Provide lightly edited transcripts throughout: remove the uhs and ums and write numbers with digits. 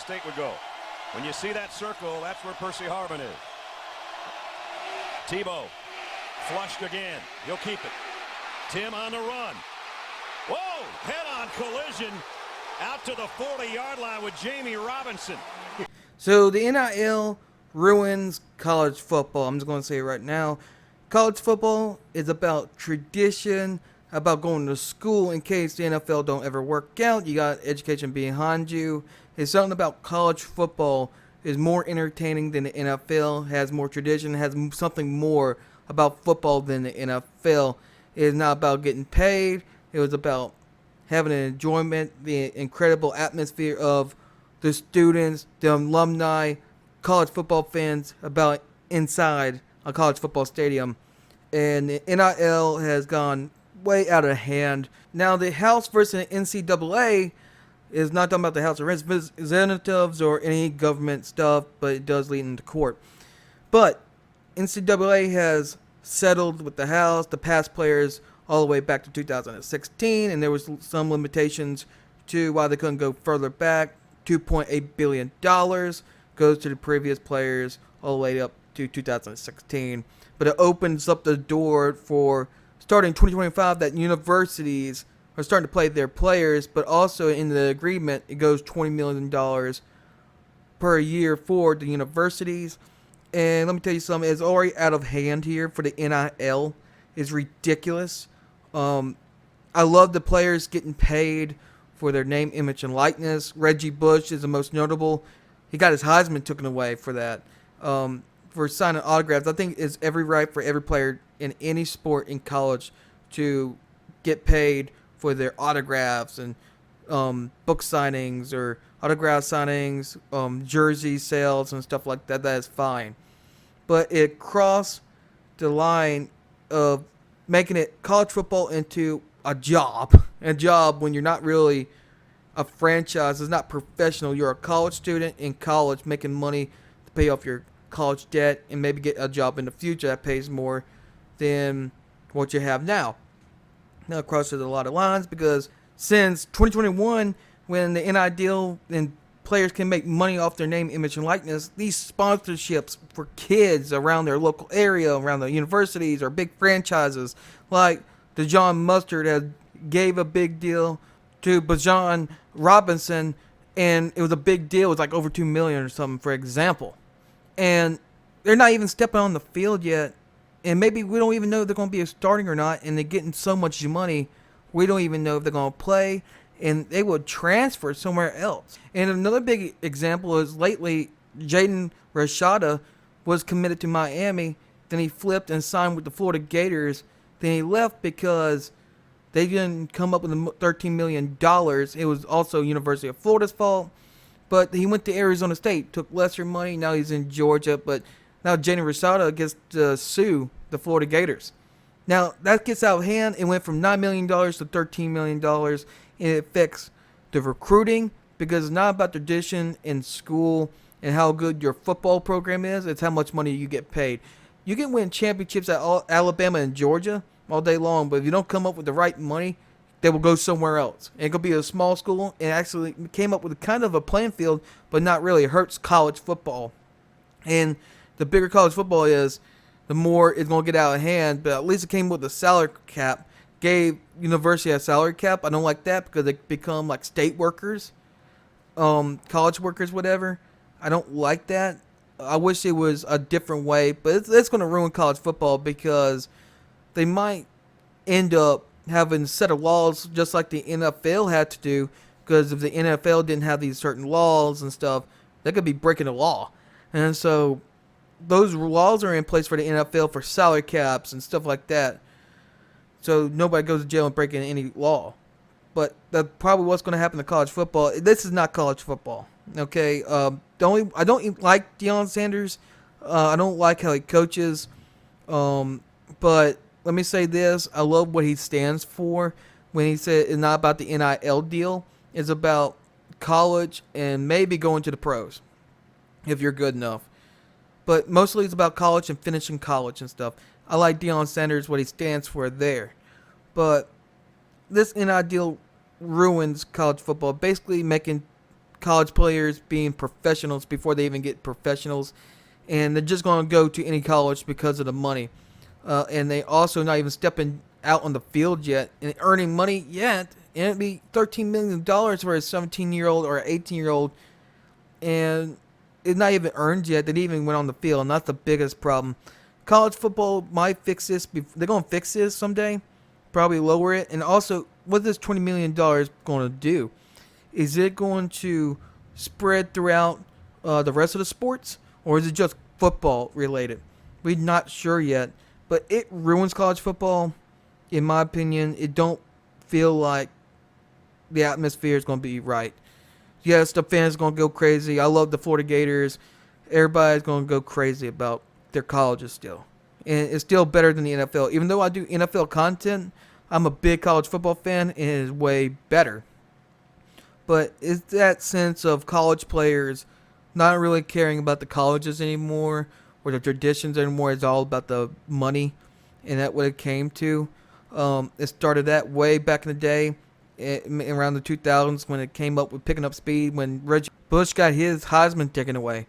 State would go. When you see that circle, that's where Percy Harvin is. Tebow flushed again. He'll keep it. Tim on the run. Whoa! Head-on collision out to the 40-yard line with Jamie Robinson. So the NIL ruins college football. I'm just going to say it right now. College football is about tradition, about going to school in case the NFL don't ever work out. You got education behind you. It's something about college football is more entertaining than the NFL, has more tradition, has something more about football than the NFL. It is not about getting paid. It was about having an enjoyment, the incredible atmosphere of the students, the alumni, college football fans about inside a college football stadium. And the NIL has gone way out of hand. Now the House versus the NCAA is not talking about the House of Representatives or any government stuff, but it does lead into court. But NCAA has settled with the House, the past players, all the way back to 2016, and there was some limitations to why they couldn't go further back. $2.8 billion goes to the previous players all the way up to 2016. But it opens up the door for, starting 2025, that universities are starting to play their players, but also in the agreement, it goes $20 million per year for the universities. And let me tell you something, it's already out of hand here for the NIL. It's ridiculous. I love the players getting paid for their name, image, and likeness. Reggie Bush is the most notable. He got his Heisman taken away for that. For signing autographs, I think it's every right for every player in any sport in college to get paid for their autographs and book signings or autograph signings, jersey sales and stuff like that. That is fine. But it crossed the line of making it college football into a job. A job when you're not really a franchise. It's not professional. You're a college student in college making money to pay off your college debt and maybe get a job in the future that pays more than what you have now. Now it crosses a lot of lines because since 2021, when the NIL deal and players can make money off their name, image, and likeness, these sponsorships for kids around their local area, around the universities or big franchises, like the John Mustard has gave a big deal to Bajan Robinson, and it was a big deal. It was like over $2 million or something, for example. And they're not even stepping on the field yet. And maybe we don't even know if they're going to be starting or not. And they're getting so much money, we don't even know if they're going to play. And they will transfer somewhere else. And another big example is lately, Jaden Rashada was committed to Miami. Then he flipped and signed with the Florida Gators. Then he left because they didn't come up with the $13 million. It was also University of Florida's fault. But he went to Arizona State, took lesser money. Now he's in Georgia. But now Jaden Rashada gets to sue the Florida Gators. Now, that gets out of hand. It went from $9 million to $13 million. And it affects the recruiting because it's not about tradition in school and how good your football program is. It's how much money you get paid. You can win championships at Alabama and Georgia all day long, but if you don't come up with the right money, they will go somewhere else. And it could be a small school and actually came up with kind of a playing field, but not really. It hurts college football. And the bigger college football is, the more it's going to get out of hand. But at least it came with a salary cap. Gave university a salary cap. I don't like that because they become like state workers, college workers, whatever. I don't like that. I wish it was a different way, but it's going to ruin college football because they might end up having a set of laws just like the NFL had to do, because if the NFL didn't have these certain laws and stuff, they could be breaking the law. And so those laws are in place for the NFL for salary caps and stuff like that. So nobody goes to jail and breaking any law. But that's probably what's going to happen to college football. This is not college football. Okay. I don't like Deion Sanders. I don't like how he coaches. But let me say this. I love what he stands for when he said it's not about the NIL deal. It's about college and maybe going to the pros if you're good enough. But mostly it's about college and finishing college and stuff. I like Deion Sanders, what he stands for there. But this NIL deal ruins college football, basically making college players being professionals before they even get professionals, and they're just going to go to any college because of the money. And they also not even stepping out on the field yet and earning money yet. And it'd be $13 million for a 17-year-old or an 18-year-old, and it's not even earned yet. They didn't even went on the field, and that's the biggest problem. College football might fix this. They're going to fix this someday, probably lower it. And also, what is this $20 million going to do? Is it going to spread throughout the rest of the sports, or is it just football related? We're not sure yet, but it ruins college football, in my opinion. It don't feel like the atmosphere is going to be right. Yes, the fans are going to go crazy. I love the Florida Gators. Everybody's going to go crazy about their colleges still. And it's still better than the NFL. Even though I do NFL content, I'm a big college football fan, and it is way better. But it's that sense of college players not really caring about the colleges anymore or the traditions anymore. It's all about the money, and that's what it came to. It started that way back in the day, around the 2000s, when it came up with picking up speed, when Reggie Bush got his Heisman taken away.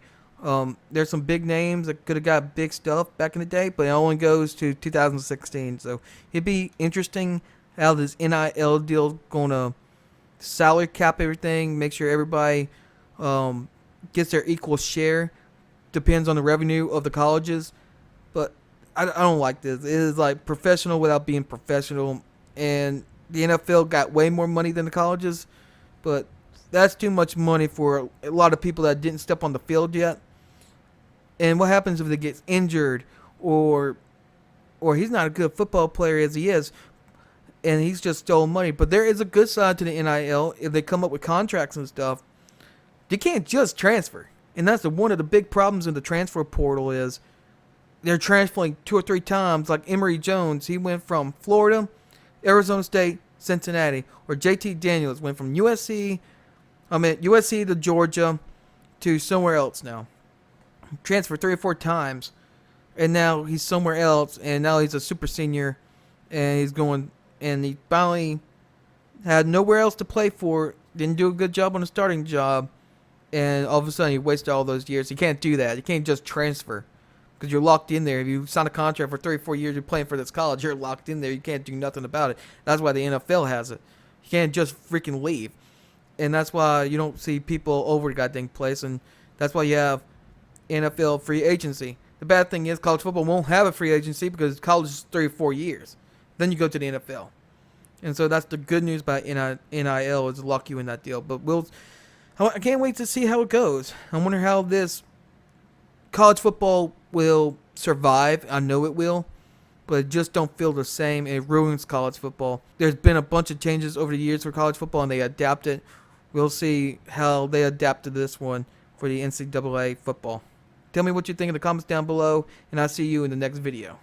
There's some big names that could have got big stuff back in the day, but it only goes to 2016. So it'd be interesting how this NIL deal going to salary cap everything, make sure everybody gets their equal share. Depends on the revenue of the colleges. But I don't like this. It is like professional without being professional. And the NFL got way more money than the colleges, but that's too much money for a lot of people that didn't step on the field yet. And what happens if they get injured, or he's not a good football player as he is, and he's just stolen money? But there is a good side to the NIL. If they come up with contracts and stuff, they can't just transfer. And that's one of the big problems in the transfer portal is they're transferring 2 or 3 times. Like Emory Jones, he went from Florida, Arizona State, Cincinnati. Or JT Daniels went from USC to Georgia to somewhere else now. Transferred 3 or 4 times. And now he's somewhere else. And now he's a super senior. And he's going. And he finally had nowhere else to play for. Didn't do a good job on the starting job. And all of a sudden he wasted all those years. You can't do that. You can't just transfer, because you're locked in there. If you sign a contract for 3 or 4 years, you're playing for this college, you're locked in there. You can't do nothing about it. That's why the NFL has it. You can't just freaking leave. And that's why you don't see people all over the goddamn place. And that's why you have NFL free agency. The bad thing is college football won't have a free agency because college is 3 or 4 years. Then you go to the NFL. And so that's the good news about NIL, is lock you in that deal. But I can't wait to see how it goes. I wonder how this college football will survive. I know it will, but it just don't feel the same. It ruins college football. There's been a bunch of changes over the years for college football, and they adapted. We'll see how they adapt to this one for the NCAA football. Tell me what you think in the comments down below, and I'll see you in the next video.